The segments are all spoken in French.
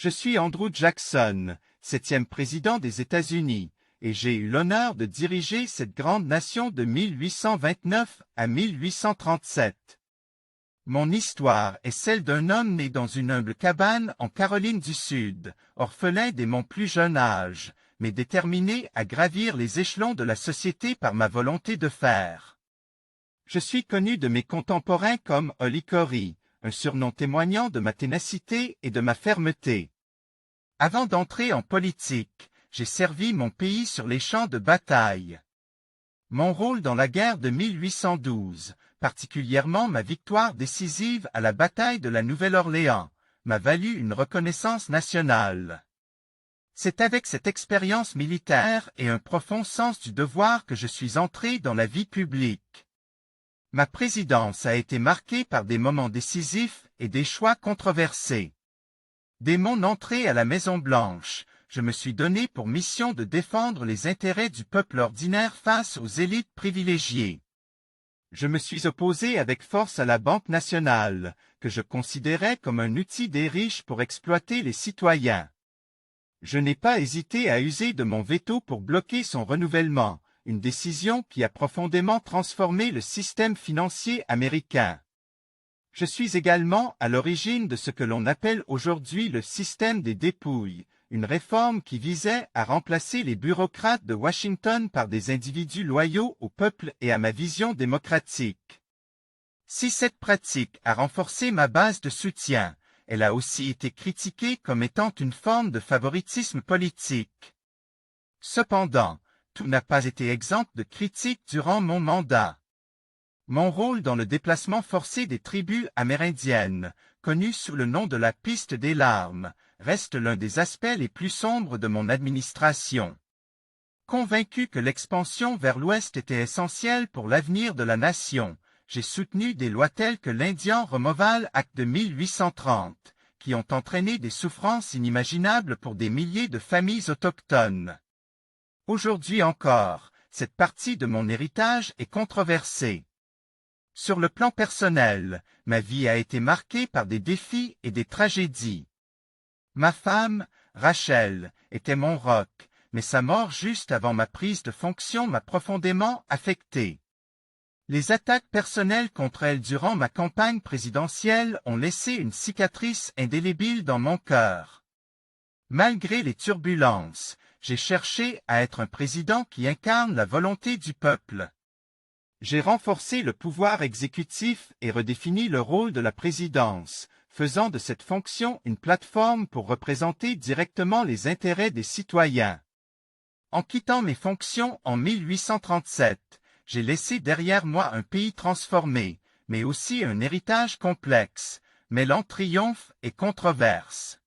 Je suis Andrew Jackson, 7e président des États-Unis, et j'ai eu l'honneur de diriger cette grande nation de 1829 à 1837. Mon histoire est celle d'un homme né dans une humble cabane en Caroline du Sud, orphelin dès mon plus jeune âge, mais déterminé à gravir les échelons de la société par ma volonté de faire. Je suis connu de mes contemporains comme Holly Corey, un surnom témoignant de ma ténacité et de ma fermeté. Avant d'entrer en politique, j'ai servi mon pays sur les champs de bataille. Mon rôle dans la guerre de 1812, particulièrement ma victoire décisive à la bataille de la Nouvelle-Orléans, m'a valu une reconnaissance nationale. C'est avec cette expérience militaire et un profond sens du devoir que je suis entré dans la vie publique. Ma présidence a été marquée par des moments décisifs et des choix controversés. Dès mon entrée à la Maison-Blanche, je me suis donné pour mission de défendre les intérêts du peuple ordinaire face aux élites privilégiées. Je me suis opposé avec force à la Banque nationale, que je considérais comme un outil des riches pour exploiter les citoyens. Je n'ai pas hésité à user de mon veto pour bloquer son renouvellement, une décision qui a profondément transformé le système financier américain. Je suis également à l'origine de ce que l'on appelle aujourd'hui le système des dépouilles, une réforme qui visait à remplacer les bureaucrates de Washington par des individus loyaux au peuple et à ma vision démocratique. Si cette pratique a renforcé ma base de soutien, elle a aussi été critiquée comme étant une forme de favoritisme politique. Cependant, tout n'a pas été exempt de critiques durant mon mandat. Mon rôle dans le déplacement forcé des tribus amérindiennes, connu sous le nom de la piste des larmes, reste l'un des aspects les plus sombres de mon administration. Convaincu que l'expansion vers l'Ouest était essentielle pour l'avenir de la nation, j'ai soutenu des lois telles que l'Indian Removal Act de 1830, qui ont entraîné des souffrances inimaginables pour des milliers de familles autochtones. Aujourd'hui encore, cette partie de mon héritage est controversée. Sur le plan personnel, ma vie a été marquée par des défis et des tragédies. Ma femme, Rachel, était mon roc, mais sa mort juste avant ma prise de fonction m'a profondément affecté. Les attaques personnelles contre elle durant ma campagne présidentielle ont laissé une cicatrice indélébile dans mon cœur. Malgré les turbulences, j'ai cherché à être un président qui incarne la volonté du peuple. J'ai renforcé le pouvoir exécutif et redéfini le rôle de la présidence, faisant de cette fonction une plateforme pour représenter directement les intérêts des citoyens. En quittant mes fonctions en 1837, j'ai laissé derrière moi un pays transformé, mais aussi un héritage complexe, mêlant triomphe et controverse.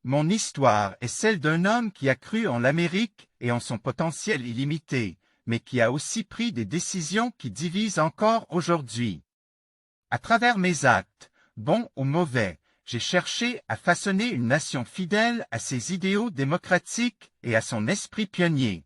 Mon histoire est celle d'un homme qui a cru en l'Amérique et en son potentiel illimité, mais qui a aussi pris des décisions qui divisent encore aujourd'hui. À travers mes actes, bons ou mauvais, j'ai cherché à façonner une nation fidèle à ses idéaux démocratiques et à son esprit pionnier.